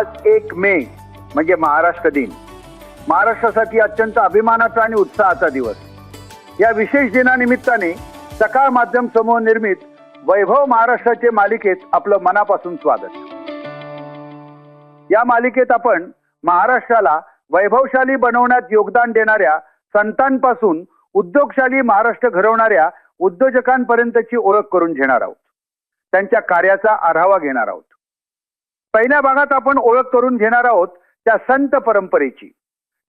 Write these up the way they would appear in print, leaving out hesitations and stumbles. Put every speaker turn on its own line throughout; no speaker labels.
आज 1 मे म्हणजे महाराष्ट्र दिन. महाराष्ट्रासाठी अत्यंत अभिमानाचा आणि उत्साहाचा दिवस. या विशेष दिनानिमित्ताने सकाळ माध्यम समूह निर्मित वैभव महाराष्ट्राचे मालिकेत आपलं मनापासून स्वागत. या मालिकेत आपण महाराष्ट्राला वैभवशाली बनवण्यात योगदान देणाऱ्या संतांपासून उद्योगशाली महाराष्ट्र घडवणाऱ्या उद्योजकांपर्यंतची ओळख करून घेणार आहोत. त्यांच्या कार्याचा आढावा घेणार आहोत. पहिल्या भागात आपण ओळख करून घेणार आहोत त्या संत परंपरेची,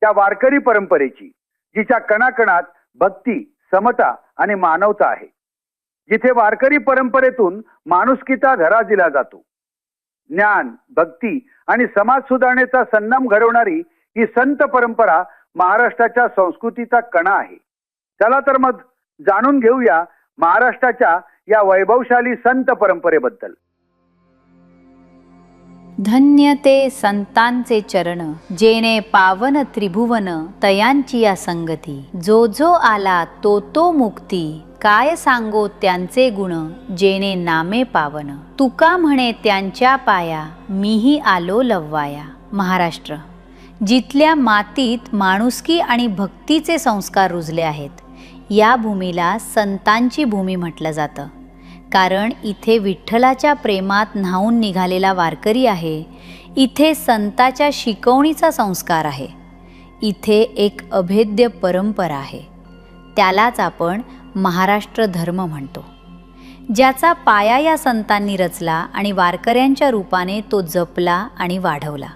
त्या वारकरी परंपरेची, जिच्या कणाकणात भक्ती, समता आणि मानवता आहे. जिथे वारकरी परंपरेतून माणुसकीचा धडा दिला जातो. ज्ञान, भक्ती आणि समाज सुधारणेचा संगम घडवणारी ही संत परंपरा महाराष्ट्राच्या संस्कृतीचा कणा आहे. चला तर मग जाणून घेऊया महाराष्ट्राच्या या वैभवशाली संत परंपरेबद्दल.
धन्य ते संतांचे चरण, जेने पावन त्रिभुवन तयांची या संगती. जो जो आला तो तो मुक्ती, काय सांगो त्यांचे गुण, जेने नामे पावन. तुका म्हणे त्यांच्या पाया, मीही आलो लव्वाया. महाराष्ट्र, जिथल्या मातीत माणुसकी आणि भक्तीचे संस्कार रुजले आहेत, या भूमीला संतांची भूमी म्हटलं जातं. कारण इथे विठ्ठलाच्या प्रेमात न्हाऊन निघालेला वारकरी आहे. इथे संताच्या शिकवणीचा संस्कार आहे. इथे एक अभेद्य परंपरा आहे. त्यालाच आपण महाराष्ट्र धर्म म्हणतो, ज्याचा पाया या संतांनी रचला आणि वारकऱ्यांच्या रूपाने तो जपला आणि वाढवला.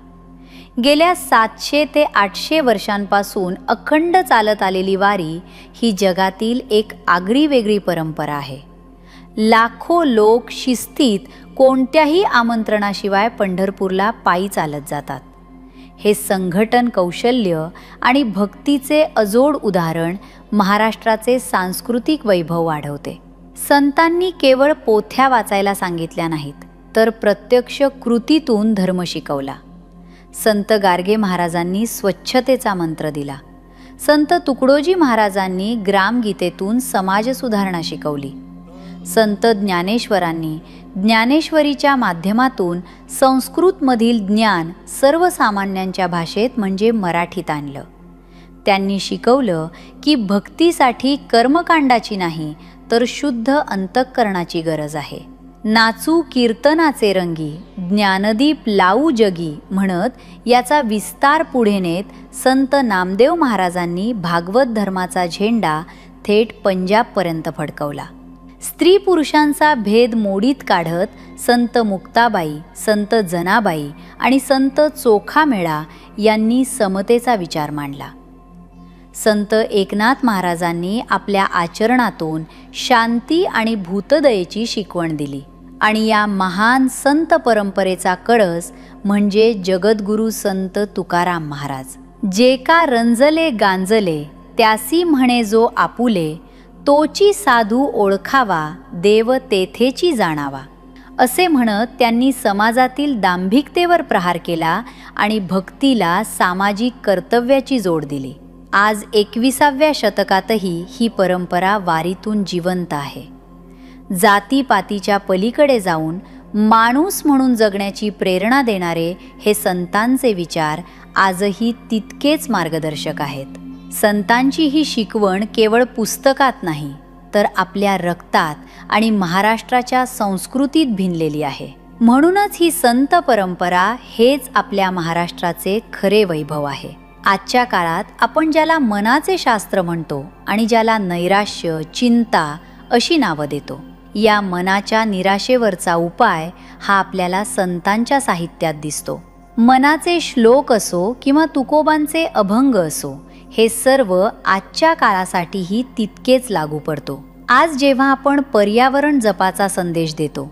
गेल्या 700 ते 800 वर्षांपासून अखंड चालत आलेली वारी ही जगातील एक आगळीवेगळी परंपरा आहे. लाखो लोक शिस्तीत कोणत्याही आमंत्रणाशिवाय पंढरपूरला पायी चालत जातात. हे संघटन कौशल्य आणि भक्तीचे अजोड उदाहरण महाराष्ट्राचे सांस्कृतिक वैभव वाढवते. संतांनी केवळ पोथ्या वाचायला सांगितल्या नाहीत, तर प्रत्यक्ष कृतीतून धर्म शिकवला. संत गाडगे महाराजांनी स्वच्छतेचा मंत्र दिला. संत तुकडोजी महाराजांनी ग्रामगीतेतून समाजसुधारणा शिकवली. संत ज्ञानेश्वरांनी ज्ञानेश्वरीच्या माध्यमातून संस्कृतमधील ज्ञान सर्वसामान्यांच्या भाषेत म्हणजे मराठीत आणलं. त्यांनी शिकवलं की भक्तीसाठी कर्मकांडाची नाही, तर शुद्ध अंतःकरणाची गरज आहे. नाचू कीर्तनाचे रंगी, ज्ञानदीप लावू जगी म्हणत याचा विस्तार पुढे नेत संत नामदेव महाराजांनी भागवत धर्माचा झेंडा थेट पंजाबपर्यंत फडकवला. स्त्री पुरुषांचा भेद मोडीत काढत संत मुक्ताबाई, संत जनाबाई आणि संत चोखामेळा यांनी समतेचा विचार मांडला. संत एकनाथ महाराजांनी आपल्या आचरणातून शांती आणि भूतदयेची शिकवण दिली. आणि या महान संत परंपरेचा कळस म्हणजे जगद्गुरू संत तुकाराम महाराज. जे का रंजले गांजले, त्यासी म्हणे जो आपुले, तोची साधू ओळखावा, देव तेथेची जाणावा. असे म्हणत त्यांनी समाजातील दांभिकतेवर प्रहार केला आणि भक्तीला सामाजिक कर्तव्याची जोड दिली. आज 21व्या शतकातही ही परंपरा वारीतून जिवंत आहे. जातीपातीच्या पलीकडे जाऊन माणूस म्हणून जगण्याची प्रेरणा देणारे हे संतांचे विचार आजही तितकेच मार्गदर्शक आहेत. संतांची ही शिकवण केवळ पुस्तकात नाही, तर आपल्या रक्तात आणि महाराष्ट्राच्या संस्कृतीत भिनलेली आहे. म्हणूनच ही संत परंपरा हेच आपल्या महाराष्ट्राचे खरे वैभव आहे. आजच्या काळात आपण ज्याला मनाचे शास्त्र म्हणतो आणि ज्याला नैराश्य, चिंता अशी नावं देतो, या मनाच्या निराशेवरचा उपाय हा आपल्याला संतांच्या साहित्यात दिसतो. मनाचे श्लोक असो किंवा तुकोबांचे अभंग असो, हे सर्व आजच्या काळासाठीही तितकेच लागू पडतो. आज जेव्हा आपण पर्यावरण जपाचा संदेश देतो,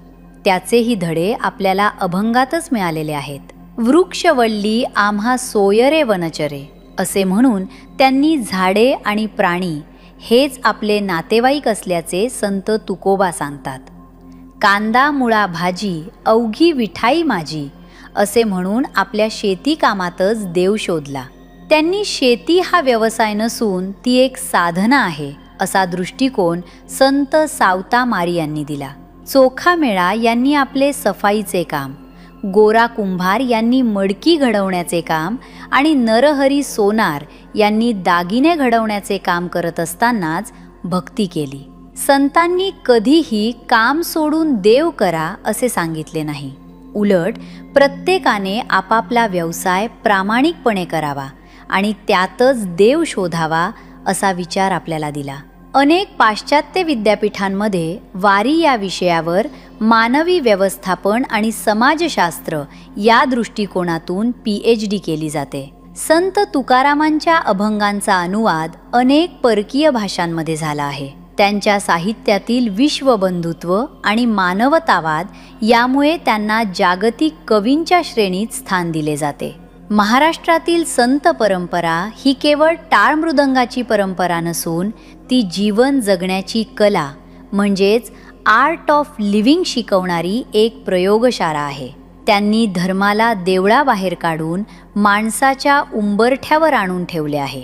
त्याचेही धडे आपल्याला अभंगातच मिळालेले आहेत. वृक्षवल्ली आम्हा सोयरे वनचरे असे म्हणून त्यांनी झाडे आणि प्राणी हेच आपले नातेवाईक असल्याचे संत तुकोबा सांगतात. कांदा मुळा भाजी अवघी विठाई माझी असे म्हणून आपल्या शेती कामातच देव शोधला. त्यांनी शेती हा व्यवसाय नसून ती एक साधना आहे असा दृष्टिकोन संत सावता मारी यांनी दिला. चोखामेळा यांनी आपले सफाईचे काम, गोरा कुंभार यांनी मडकी घडवण्याचे काम आणि नरहरी सोनार यांनी दागिने घडवण्याचे काम करत असतानाच भक्ती केली. संतांनी कधीही काम सोडून देव करा असे सांगितले नाही. उलट प्रत्येकाने आपापला व्यवसाय प्रामाणिकपणे करावा आणि त्यातच देव शोधावा असा विचार आपल्याला दिला. अनेक पाश्चात्य विद्यापीठांमध्ये वारी या विषयावर मानवी व्यवस्थापन आणि समाजशास्त्र या दृष्टिकोनातून PhD केली जाते. संत तुकारामांच्या अभंगांचा अनुवाद अनेक परकीय भाषांमध्ये झाला आहे. त्यांच्या साहित्यातील विश्वबंधुत्व आणि मानवतावाद यामुळे त्यांना जागतिक कवींच्या श्रेणीत स्थान दिले जाते. महाराष्ट्रातील संत परंपरा ही केवळ टाळ मृदंगाची परंपरा नसून ती जीवन जगण्याची कला म्हणजेच आर्ट ऑफ लिव्हिंग शिकवणारी एक प्रयोगशाळा आहे. त्यांनी धर्माला देवळाबाहेर काढून माणसाच्या उंबरठ्यावर आणून ठेवले आहे.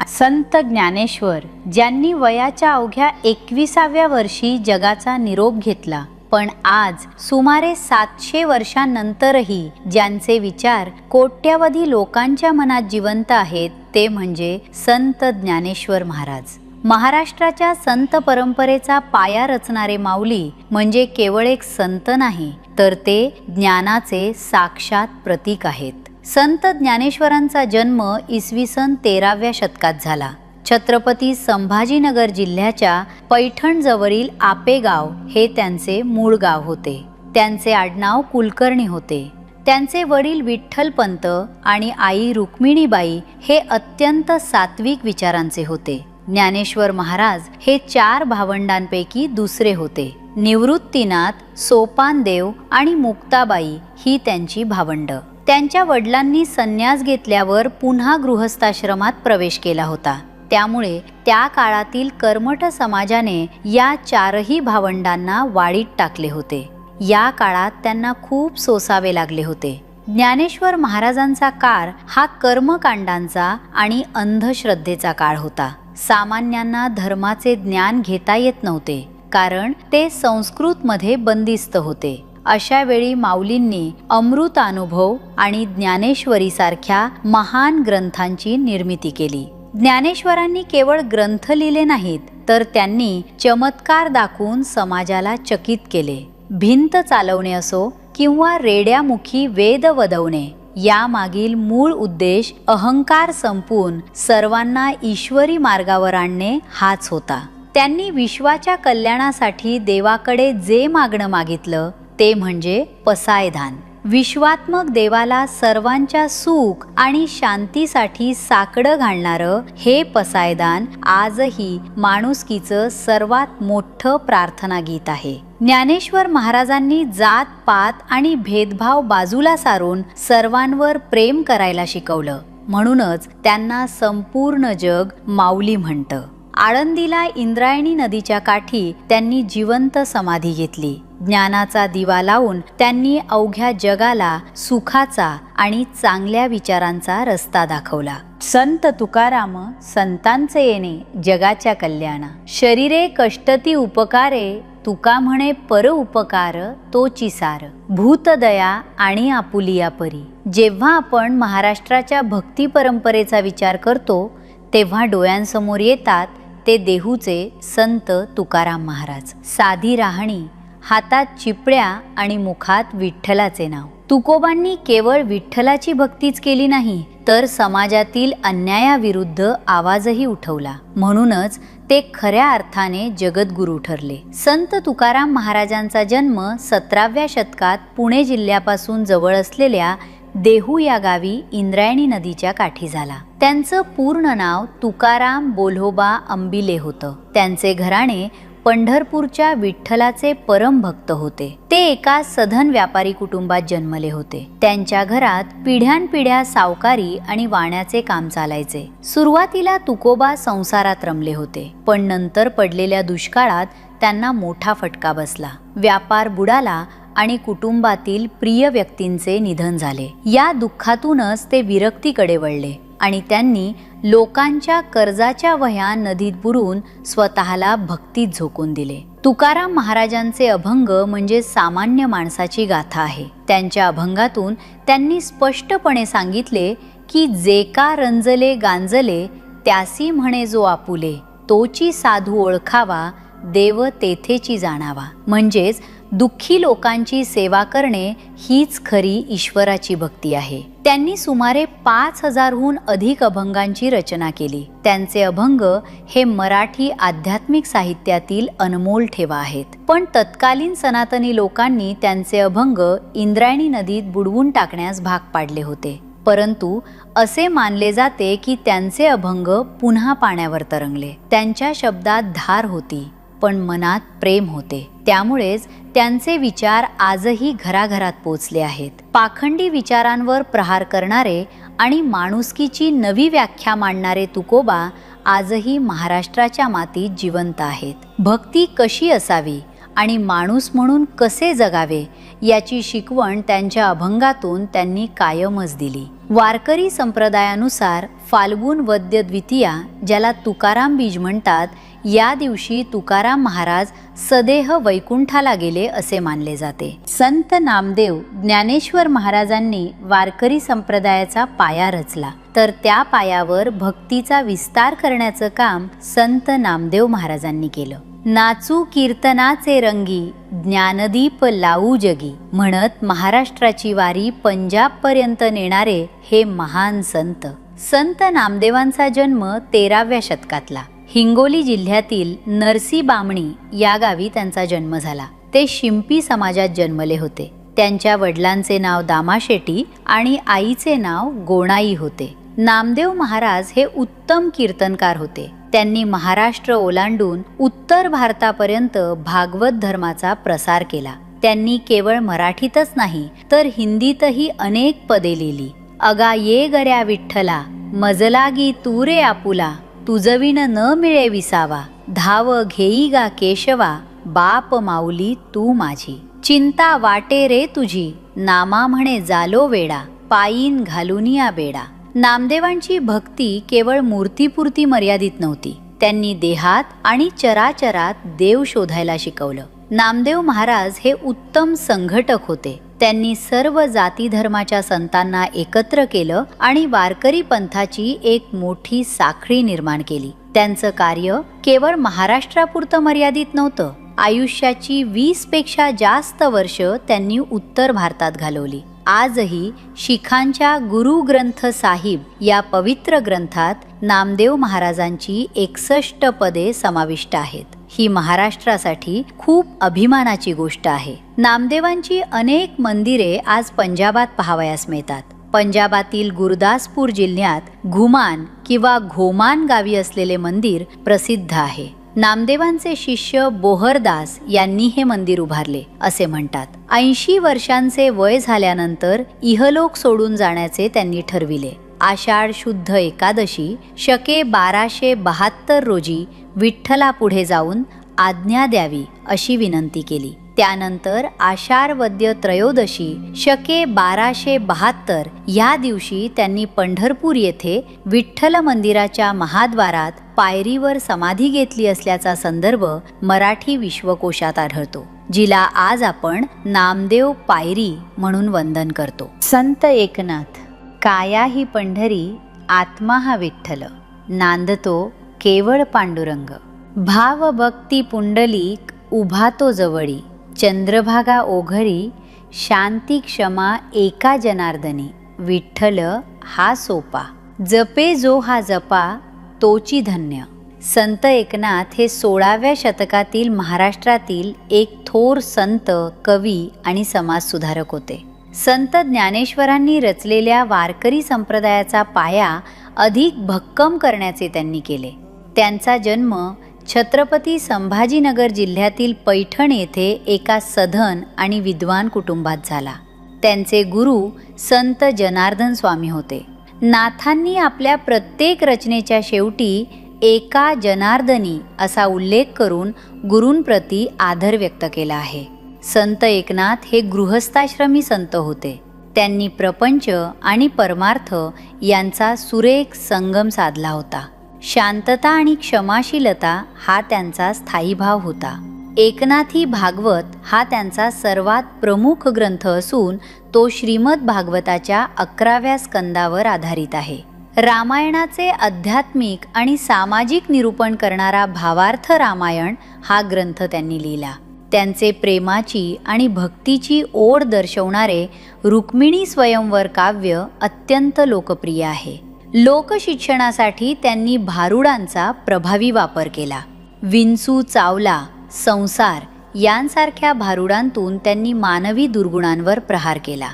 संत ज्ञानेश्वर ज्यांनी वयाच्या अवघ्या 21व्या वर्षी जगाचा निरोप घेतला, पण आज सुमारे 700 वर्षांनंतरही ज्यांचे विचार कोट्यावधी लोकांच्या मनात जिवंत आहेत ते म्हणजे संत ज्ञानेश्वर महाराज. महाराष्ट्राच्या संत परंपरेचा पाया रचणारे माऊली म्हणजे केवळ एक संत नाही, तर ते ज्ञानाचे साक्षात प्रतीक आहेत. संत ज्ञानेश्वरांचा जन्म इसवी सन 13व्या शतकात झाला. छत्रपती संभाजीनगर जिल्ह्याच्या पैठणजवळील आपेगाव हे त्यांचे मूळ गाव होते. त्यांचे आडनाव कुलकर्णी होते. त्यांचे वडील विठ्ठलपंत आणि आई रुक्मिणीबाई हे अत्यंत सात्विक विचारांचे होते. ज्ञानेश्वर महाराज हे 4 भावंडांपैकी दुसरे होते. निवृत्तीनाथ, सोपानदेव आणि मुक्ताबाई ही त्यांची भावंड. त्यांच्या वडिलांनी संन्यास घेतल्यावर पुन्हा गृहस्थाश्रमात प्रवेश केला होता. त्यामुळे त्या काळातील कर्मठ समाजाने या 4ही भावंडांना वाळीत टाकले होते. या काळात त्यांना खूप सोसावे लागले होते. ज्ञानेश्वर महाराजांचा काळ हा कर्मकांडांचा आणि अंधश्रद्धेचा काळ होता. सामान्यांना धर्माचे ज्ञान घेता येत नव्हते, कारण ते संस्कृतमध्ये बंदिस्त होते. अशा वेळी माऊलींनी अमृतानुभव आणि ज्ञानेश्वरीसारख्या महान ग्रंथांची निर्मिती केली. ज्ञानेश्वरांनी केवळ ग्रंथ लिहिले नाहीत, तर त्यांनी चमत्कार दाखवून समाजाला चकित केले. भिंत चालवणे असो किंवा रेड्यामुखी वेद वदवणे, यामागील मूळ उद्देश अहंकार संपवून सर्वांना ईश्वरी मार्गावर आणणे हाच होता. त्यांनी विश्वाच्या कल्याणासाठी देवाकडे जे मागणं मागितलं ते म्हणजे पसायदान. विश्वात्मक देवाला सर्वांच्या सुख आणि शांतीसाठी साकडं घालणारं हे पसायदान आजही माणुसकीचं सर्वात मोठं प्रार्थना गीत आहे. ज्ञानेश्वर महाराजांनी जात पात आणि भेदभाव बाजूला सारून सर्वांवर प्रेम करायला शिकवलं. म्हणूनच त्यांना संपूर्ण जग माऊली म्हणतं. आळंदीला इंद्रायणी नदीच्या काठी त्यांनी जिवंत समाधी घेतली. ज्ञानाचा दिवा लावून त्यांनी अवघ्या जगाला सुखाचा आणि चांगल्या विचारांचा रस्ता दाखवला. संत तुकाराम संतांचे येणे जगाच्या कल्याणा. शरीरे कष्टती उपकारे, तुका म्हणे पर उपकार तोची सार. भूतदया आणि आपुलिया परी. जेव्हा आपण महाराष्ट्राच्या भक्ती परंपरेचा विचार करतो तेव्हा डोळ्यांसमोर येतात ते देहूचे संत तुकाराम महाराज. साधी राहणी, हातात चिपळ्या आणि मुखात विठ्ठलाचे नाव. तुकोबांनी केवळ विठ्ठलाची भक्तीच केली नाही, तर समाजातील अन्यायाविरुद्ध आवाजही उठवला. म्हणूनच ते खऱ्या अर्थाने जगद्गुरू ठरले. संत तुकाराम महाराजांचा जन्म 17व्या शतकात पुणे जिल्ह्यापासून जवळ असलेल्या देहू या गावी इंद्रायणी नदीच्या काठी झाला. त्यांचं पूर्ण नाव तुकाराम बोल्होबा अंबिले होतं. त्यांचे घराणे पंढरपूरच्या विठ्ठलाचे परम भक्त होते. ते एका सधन व्यापारी कुटुंबात जन्मले होते. त्यांच्या घरात पिढ्यानपिढ्या सावकारी आणि वाण्याचे काम चालायचे. सुरुवातीला तुकोबा संसारात रमले होते, पण नंतर पडलेल्या दुष्काळात त्यांना मोठा फटका बसला. व्यापार बुडाला आणि कुटुंबातील प्रिय व्यक्तींचे निधन झाले. या दुःखातूनच ते विरक्तीकडे वळले. आणि त्यांनी लोकांच्या कर्जाच्या वह्या नदीत बुडवून स्वतःला भक्तीत झोकून दिले. तुकाराम महाराजांचे अभंग म्हणजे सामान्य माणसाची गाथा आहे. त्यांच्या अभंगातून त्यांनी स्पष्टपणे सांगितले की जे का रंजले गांजले त्यासी म्हणे जो आपुले, तोची साधू ओळखावा देव तेथेची जाणावा. म्हणजेच दुःखी लोकांची सेवा करणे हीच खरी ईश्वराची भक्ती आहे. त्यांनी सुमारे 5000हून अधिक अभंगांची रचना केली. त्यांचे अभंग हे मराठी आध्यात्मिक साहित्यातील अनमोल ठेवा आहेत. पण तत्कालीन सनातनी लोकांनी त्यांचे अभंग इंद्रायणी नदीत बुडवून टाकण्यास भाग पाडले होते. परंतु असे मानले जाते की त्यांचे अभंग पुन्हा पाण्यावर तरंगले. त्यांच्या शब्दात धार होती पण मनात प्रेम होते. त्यामुळेच त्यांचे विचार आजही घराघरात पोचले आहेत. पाखंडी विचारांवर प्रहार करणारे आणि माणुसकीची नवी व्याख्या मांडणारे तुकोबा आजही महाराष्ट्राच्या मातीत जिवंत आहेत. भक्ती कशी असावी आणि माणूस म्हणून कसे जगावे याची शिकवण त्यांच्या अभंगातून त्यांनी कायमच दिली. वारकरी संप्रदायानुसार फाल्गुन वद्य द्वितीया, ज्याला तुकाराम बीज म्हणतात, या दिवशी तुकाराम महाराज सदेह वैकुंठाला गेले असे मानले जाते. संत नामदेव ज्ञानेश्वर महाराजांनी वारकरी संप्रदायाचा पाया रचला, तर त्या पायावर भक्तीचा विस्तार करण्याचं काम संत नामदेव महाराजांनी केलं. नाचू कीर्तनाचे रंगी ज्ञानदीप लावू जगी म्हणत महाराष्ट्राची वारी पंजाब पर्यंत नेणारे हे महान संत. संत नामदेवांचा जन्म 13व्या शतकातला हिंगोली जिल्ह्यातील नरसी बामणी या गावी त्यांचा जन्म झाला. ते शिंपी समाजात जन्मले होते. त्यांच्या वडिलांचे नाव दामाशेटी आणि आईचे नाव गोणाई होते. नामदेव महाराज हे उत्तम कीर्तनकार होते. त्यांनी महाराष्ट्र ओलांडून उत्तर भारतापर्यंत भागवत धर्माचा प्रसार केला. त्यांनी केवळ मराठीतच नाही तर हिंदीतही अनेक पदे लिहिली. अगा ये गऱ्या विठ्ठला, मजलागी तू रे आपुला, तुझविण न मिळे विसावा, धाव घेई गा केशवा, बाप माऊली तू माझी, चिंता वाटे रे तुझी, नामा म्हणे जालो वेडा, पायीन घालुनिया बेडा. नामदेवांची भक्ती केवळ मूर्तीपुरती मर्यादित नव्हती. त्यांनी देहात आणि चराचरात देव शोधायला शिकवलं. नामदेव महाराज हे उत्तम संघटक होते. त्यांनी सर्व जाती धर्माच्या संतांना एकत्र केलं आणि वारकरी पंथाची एक मोठी साखळी निर्माण केली. त्यांचं कार्य केवळ महाराष्ट्रापुरतं मर्यादित नव्हतं. आयुष्याची 20 पेक्षा जास्त वर्ष त्यांनी उत्तर भारतात घालवली. आजही शिखांच्या गुरु ग्रंथ साहिब या पवित्र ग्रंथात नामदेव महाराजांची 61 पदे समाविष्ट आहेत. ही महाराष्ट्रासाठी खूप अभिमानाची गोष्ट आहे. नामदेवांची अनेक मंदिरे आज पंजाबात पाहावयास मिळतात. पंजाबातील गुरदासपूर जिल्ह्यात घुमान किंवा घोमान गावी असलेले मंदिर प्रसिद्ध आहे. नामदेवांचे शिष्य बोहरदास यांनी हे मंदिर उभारले असे म्हणतात. 80 वर्षांचे वय झाल्यानंतर इहलोक सोडून जाण्याचे त्यांनी ठरविले. आषाढ शुद्ध एकादशी शके 1272 रोजी विठ्ठला पुढे जाऊन आज्ञा द्यावी अशी विनंती केली. त्यानंतर आषाढ वद्य त्रयोदशी शके 1272 या दिवशी त्यांनी पंढरपूर येथे विठ्ठल मंदिराच्या महाद्वारात पायरीवर समाधी घेतली असल्याचा संदर्भ मराठी विश्वकोशात आढळतो, जिला आज आपण नामदेव पायरी म्हणून वंदन करतो. संत एकनाथ, काया ही पंढरी, आत्मा हा विठ्ठल, नांदतो केवळ पांडुरंग, भाव भक्ती पुंडलिक उभा तो जवळी, चंद्रभागा ओघरी, शांती क्षमा एका जनार्दनी, विठ्ठल हा सोपा, जपे जो हा जपा तोची धन्य. संत एकनाथ हे 16व्या शतकातील महाराष्ट्रातील एक थोर संत, कवी आणि समाजसुधारक होते. संत ज्ञानेश्वरांनी रचलेल्या वारकरी संप्रदायाचा पाया अधिक भक्कम करण्याचे त्यांनी केले. त्यांचा जन्म छत्रपती संभाजीनगर जिल्ह्यातील पैठण येथे एका सधन आणि विद्वान कुटुंबात झाला. त्यांचे गुरु संत जनार्दन स्वामी होते. नाथांनी आपल्या प्रत्येक रचनेच्या शेवटी एका जनार्दनी असा उल्लेख करून गुरूंप्रती आदर व्यक्त केला आहे. संत एकनाथ हे गृहस्थाश्रमी संत होते. त्यांनी प्रपंच आणि परमार्थ यांचा सुरेख संगम साधला होता. शांतता आणि क्षमाशीलता हा त्यांचा स्थायी भाव होता. एकनाथी भागवत हा त्यांचा सर्वात प्रमुख ग्रंथ असून तो श्रीमद भागवताच्या 11व्या स्कंदावर आधारित आहे. रामायणाचे आध्यात्मिक आणि सामाजिक निरूपण करणारा भावार्थ रामायण हा ग्रंथ त्यांनी लिहिला. त्यांचे प्रेमाची आणि भक्तीची ओढ दर्शवणारे रुक्मिणी स्वयंवर काव्य अत्यंत लोकप्रिय आहे. लोकशिक्षणासाठी त्यांनी भारुडांचा प्रभावी वापर केला. विंचू चावला, संसार यांसारख्या भारुडांतून त्यांनी मानवी दुर्गुणांवर प्रहार केला.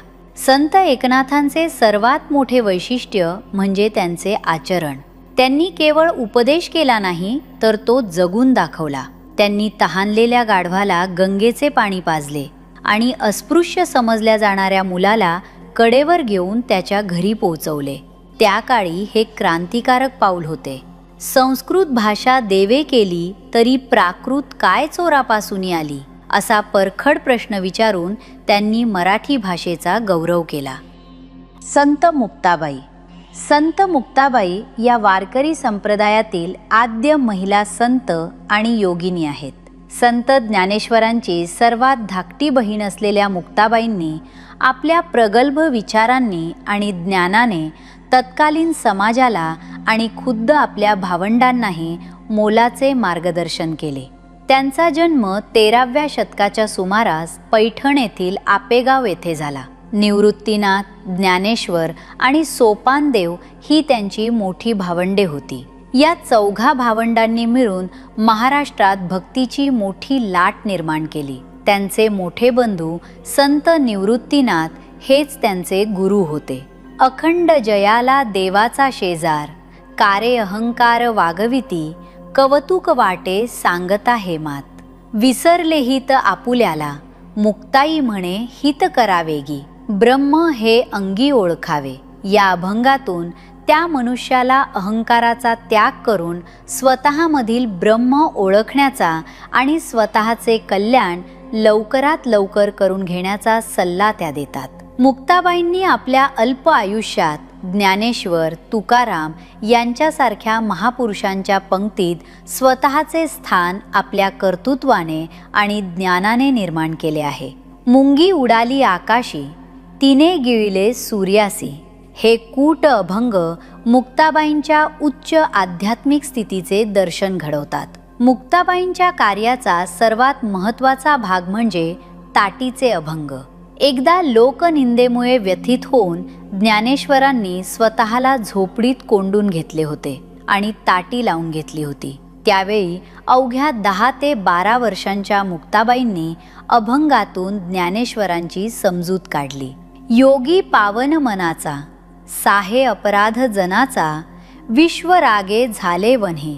संत एकनाथांचे सर्वात मोठे वैशिष्ट्य म्हणजे त्यांचे आचरण. त्यांनी केवळ उपदेश केला नाही तर तो जगून दाखवला. त्यांनी तहानलेल्या गाढवाला गंगेचे पाणी पाजले आणि अस्पृश्य समजल्या जाणाऱ्या मुलाला कडेवर घेऊन त्याच्या घरी पोहोचवले. त्या काळी हे क्रांतिकारक पाऊल होते. संस्कृत भाषा देवे केली तरी प्राकृत काय चोरापासून आली असा परखड प्रश्न विचारून त्यांनी मराठी भाषेचा गौरव केला. संत मुक्ताबाई. संत मुक्ताबाई या वारकरी संप्रदायातील आद्य महिला संत आणि योगिनी आहेत. संत ज्ञानेश्वरांची सर्वात धाकटी बहीण असलेल्या मुक्ताबाईंनी आपल्या प्रगल्भ विचारांनी आणि ज्ञानाने तत्कालीन समाजाला आणि खुद्द आपल्या भावंडांनाही मोलाचे मार्गदर्शन केले. त्यांचा जन्म 13व्या शतकाच्या सुमारास पैठण येथील आपेगाव येथे झाला. निवृत्तीनाथ, ज्ञानेश्वर आणि सोपानदेव ही त्यांची मोठी भावंडे होती. या चौघा भावंडांनी मिळून महाराष्ट्रात भक्तीची मोठी लाट निर्माण केली. त्यांचे मोठे बंधू संत निवृत्तीनाथ हेच त्यांचे गुरु होते. अखंड जयाला देवाचा शेजार, कारे अहंकार वागविती, कवतुक वाटे सांगता हे मात. विसरले हित आपुल्याला, मुक्ताई म्हणे हित करावेगी, ब्रह्म हे अंगी ओळखावे. या अभंगातून त्या मनुष्याला अहंकाराचा त्याग करून स्वतःमधील ब्रह्म ओळखण्याचा आणि स्वतःचे कल्याण लवकरात लवकर करून घेण्याचा सल्ला त्या देतात. मुक्ताबाईंनी आपल्या अल्प आयुष्यात ज्ञानेश्वर, तुकाराम यांच्यासारख्या महापुरुषांच्या पंक्तीत स्वतःचे स्थान आपल्या कर्तृत्वाने आणि ज्ञानाने निर्माण केले आहे. मुंगी उडाली आकाशी, तिने गिळले सूर्यासी, हे कूट अभंग मुक्ताबाईंच्या उच्च आध्यात्मिक स्थितीचे दर्शन घडवतात. मुक्ताबाईंच्या कार्याचा सर्वात महत्त्वाचा भाग म्हणजे ताटीचे अभंग. एकदा लोकनिंदेमुळे व्यथित होऊन ज्ञानेश्वरांनी स्वतःला झोपडीत कोंडून घेतले होते आणि ताटी लावून घेतली होती. त्यावेळी अवघ्या 10 ते 12 वर्षांच्या मुक्ताबाईंनी अभंगातून ज्ञानेश्वरांची समजूत काढली. योगी पावन मनाचा, साहे अपराध जनाचा, विश्वरागे झाले वन्हे,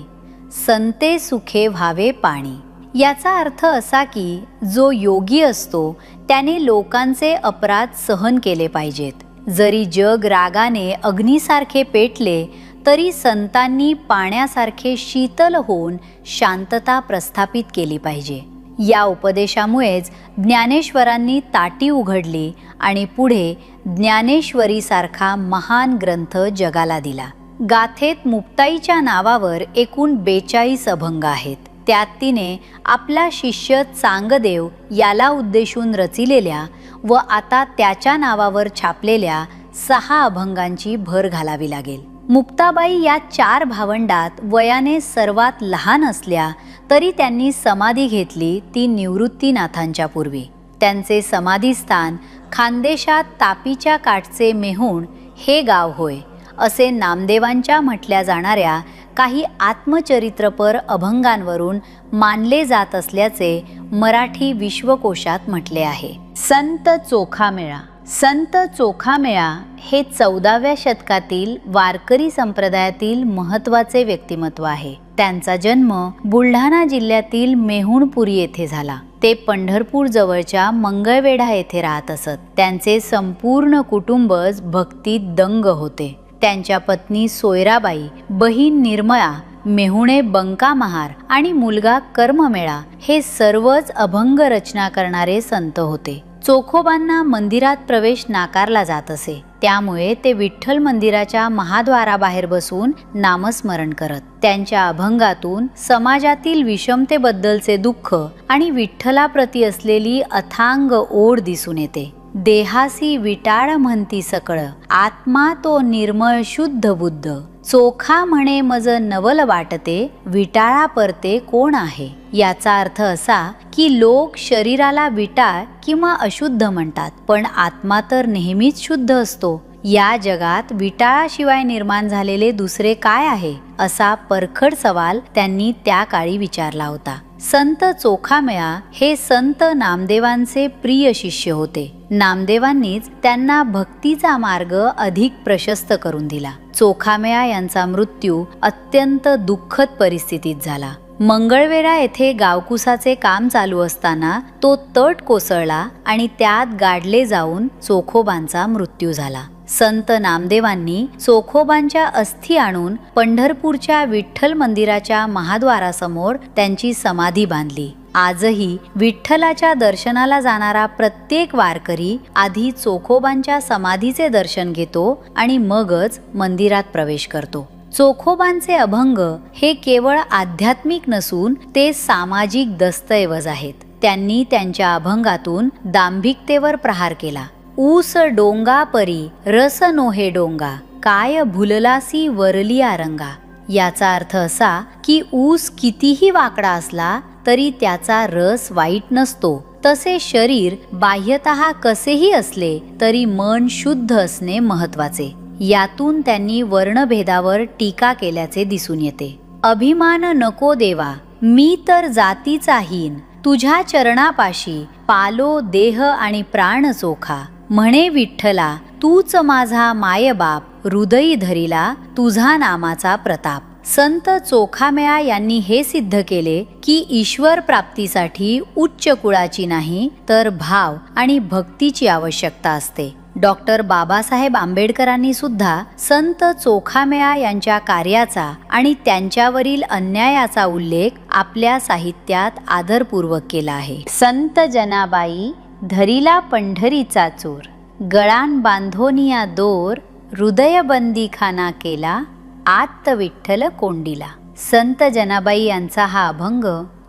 संते सुखे व्हावे पाणी. याचा अर्थ असा की जो योगी असतो त्याने लोकांचे अपराध सहन केले पाहिजेत. जरी जग रागाने अग्नीसारखे पेटले तरी संतांनी पाण्यासारखे शीतल होऊन शांतता प्रस्थापित केली पाहिजे. या उपदेशामुळेच ज्ञानेश्वरांनी ताटी उघडली आणि पुढे ज्ञानेश्वरीसारखा महान ग्रंथ जगाला दिला. गाथेत मुक्ताईच्या नावावर एकूण 42 अभंग आहेत. त्यात तिने आपला शिष्य चांगदेव याला उद्देशून रचिलेल्या व आता त्याच्या नावावर छापलेल्या 6 अभंगांची भर घालावी लागेल. मुक्ताबाई या 4 भावंडात वयाने सर्वात लहान असल्या तरी त्यांनी समाधी घेतली ती निवृत्तीनाथांच्या पूर्वी. त्यांचे समाधीस्थान खानदेशात तापीच्या काठचे मेहुण हे गाव होय असे नामदेवांच्या म्हटल्या जाणाऱ्या काही आत्मचरित्रपर अभंगांवरून मानले जात असल्याचे मराठी विश्वकोशात म्हटले आहे. संत चोखामेळा. संत चोखामेळा हे 14व्या शतकातील वारकरी संप्रदायातील महत्त्वाचे व्यक्तिमत्व आहे. त्यांचा जन्म बुलढाणा जिल्ह्यातील मेहुणपुरी येथे झाला. ते पंढरपूर जवळच्या मंगळवेढा येथे राहत असत. त्यांचे संपूर्ण कुटुंबच भक्तीत दंग होते. त्यांच्या पत्नी सोयराबाई, बहीण निर्मळा, मेहुणे बंका महार आणि मुलगा कर्ममेळा हे सर्वच अभंग रचना करणारे संत होते. चोखोबांना मंदिरात प्रवेश नाकारला जात असे, त्यामुळे ते विठ्ठल मंदिराच्या महाद्वाराबाहेर बसून नामस्मरण करत. त्यांच्या अभंगातून समाजातील विषमतेबद्दलचे दुःख आणि विठ्ठलाप्रती असलेली अथांग ओढ दिसून येते. देहासी विटाळ म्हणती सकळ, आत्मा तो निर्मळ शुद्ध बुद्ध. चोखा म्हणे मज नवल वाटते, विटाळा परते कोण आहे. याचा अर्थ असा की लोक शरीराला विटाळ किंवा अशुद्ध म्हणतात, पण आत्मा तर नेहमीच शुद्ध असतो. या जगात विटाळाशिवाय निर्माण झालेले दुसरे काय आहे, असा परखड सवाल त्यांनी त्या काळी विचारला होता. संत चोखामेळा हे संत नामदेवांचे प्रिय शिष्य होते. नामदेवांनीच त्यांना भक्तीचा मार्ग अधिक प्रशस्त करून दिला. चोखामेळा यांचा मृत्यू अत्यंत दुःखद परिस्थितीत झाला. मंगळवेढा येथे गावकुसाचे काम चालू असताना तो तट कोसळला आणि त्यात गाडले जाऊन चोखोबांचा मृत्यू झाला. संत नामदेवांनी चोखोबांच्या अस्थी आणून पंढरपूरच्या विठ्ठल मंदिराच्या महाद्वारासमोर त्यांची समाधी बांधली. आजही विठ्ठलाच्या दर्शनाला जाणारा प्रत्येक वारकरी आधी चोखोबांच्या समाधीचे दर्शन घेतो आणि मगच मंदिरात प्रवेश करतो. चोखोबांचे अभंग हे केवळ आध्यात्मिक नसून ते सामाजिक दस्तऐवज आहेत. त्यांनी त्यांच्या अभंगातून दांभिकतेवर प्रहार केला. ऊस डोंगा परी रस नोहे डोंगा, काय भुललासी वरलिया रंगा. याचा अर्थ असा की ऊस कितीही वाकडा असला तरी त्याचा रस वाईट नसतो. तसे शरीर बाह्यतः कसेही असले तरी मन शुद्ध असणे महत्वाचे. यातून त्यांनी वर्णभेदावर टीका केल्याचे दिसून येते. अभिमान नको देवा, मी तर जातीचा हीन, तुझ्या चरणापाशी पालो देह आणि प्राण चोखा. म्हणे विठ्ठला तूच माझा मायबाप, हृदयी धरिला तुझा नामाचा प्रताप. संत चोखामेळा यांनी हे सिद्ध केले की ईश्वर प्राप्तीसाठी उच्च कुळाची नाही तर भाव आणि भक्तीची आवश्यकता असते. डॉक्टर बाबासाहेब आंबेडकरांनी सुद्धा संत चोखामेळा यांच्या कार्याचा आणि त्यांच्यावरील अन्यायाचा उल्लेख आपल्या साहित्यात आदरपूर्वक केला आहे. संत जनाबाई धरिला पंढरीचा चोर, गळान बांधोनिया दोर, हृदयबंदी खाना केला, आत्त विठ्ठल कोंडीला. संत जनाबाई यांचा हा अभंग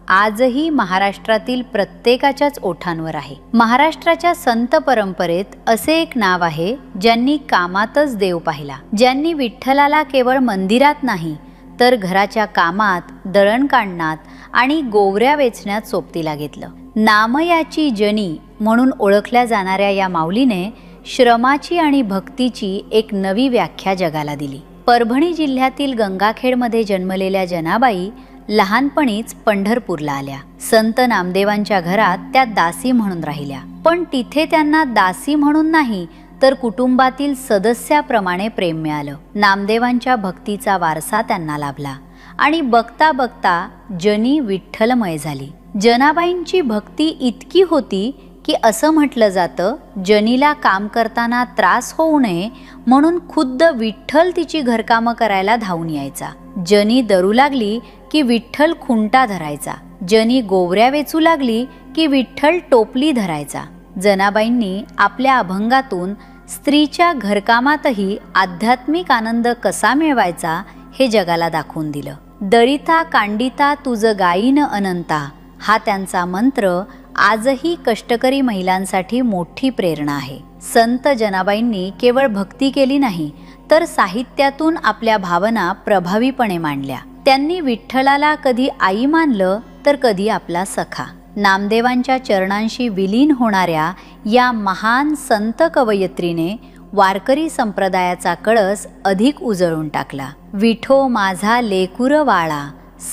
आजही महाराष्ट्रातील प्रत्येकाच्याच ओठांवर आहे. महाराष्ट्राच्या संत परंपरेत असे एक नाव आहे ज्यांनी कामातच देव पाहिला, ज्यांनी विठ्ठलाला केवळ मंदिरात नाही तर घराच्या कामात, दळणकांडणात आणि गोवऱ्या वेचण्यात सोबतीला घेतलं. नामयाची जनी म्हणून ओळखल्या जाणाऱ्या या माऊलीने श्रमाची आणि भक्तीची एक नवी व्याख्या जगाला दिली. परभणी जिल्ह्यातील गंगाखेडमध्ये जन्मलेल्या जनाबाई लहानपणीच पंढरपूरला आल्या. संत नामदेवांच्या घरात त्या दासी म्हणून राहिल्या, पण तिथे त्यांना दासी म्हणून नाही तर कुटुंबातील सदस्याप्रमाणे प्रेम मिळालं. नामदेवांच्या भक्तीचा वारसा त्यांना लाभला आणि बघता बघता जनी विठ्ठलमय झाली. जनाबाईंची भक्ती इतकी होती की असं म्हटलं जातं, जनीला काम करताना त्रास होऊ नये म्हणून खुद्द विठ्ठल तिची घरकामं करायला धावून यायचा. जनी दरू लागली की विठ्ठल खुंटा धरायचा, जनी गोवऱ्या वेचू लागली की विठ्ठल टोपली धरायचा. जनाबाईंनी आपल्या अभंगातून स्त्रीच्या घरकामातही आध्यात्मिक आनंद कसा मिळवायचा हे जगाला दाखवून दिलं. दरिता कांडिता तुझ गायीन अनंता हा त्यांचा मंत्र आजही कष्टकरी महिलांसाठी मोठी प्रेरणा आहे. संत जनाबाईंनी केवळ भक्ती केली नाही तर साहित्यातून आपल्या भावना प्रभावीपणे मांडल्या. त्यांनी विठ्ठलाला कधी आई मानलं तर कधी आपला सखा. नामदेवांच्या चरणांशी विलीन होणाऱ्या या महान संत कवयित्रीने वारकरी संप्रदायाचा कळस अधिक उजळून टाकला. विठो माझा लेकुर वाळा,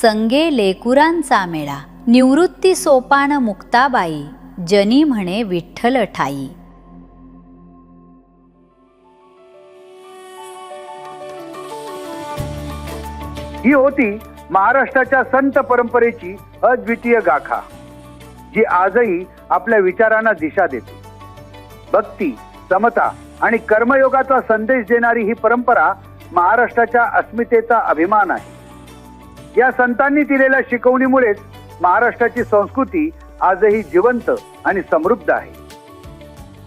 संगे लेकुरांचा मेळा, निवृत्ती सोपान मुक्ताबाई, जनी म्हणे विठ्ठल ठाई.
ही होती महाराष्ट्राच्या संत परंपरेची अद्वितीय गाथा, जी आजही आपल्या विचारांना दिशा देते. भक्ती, समता आणि कर्मयोगाचा संदेश देणारी ही परंपरा महाराष्ट्राच्या अस्मितेचा अभिमान आहे. या संतांनी दिलेल्या शिकवणीमुळेच महाराष्ट्राची संस्कृती आजही जिवंत आणि समृद्ध आहे.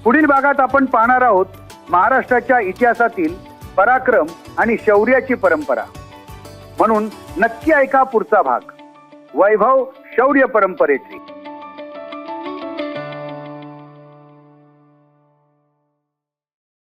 पुढील भागात आपण पाहणार आहोत महाराष्ट्राच्या इतिहासातील पराक्रम आणि शौर्याची परंपरा. म्हणून नक्की ऐका पुढचा भाग, वैभव शौर्य परंपरेची.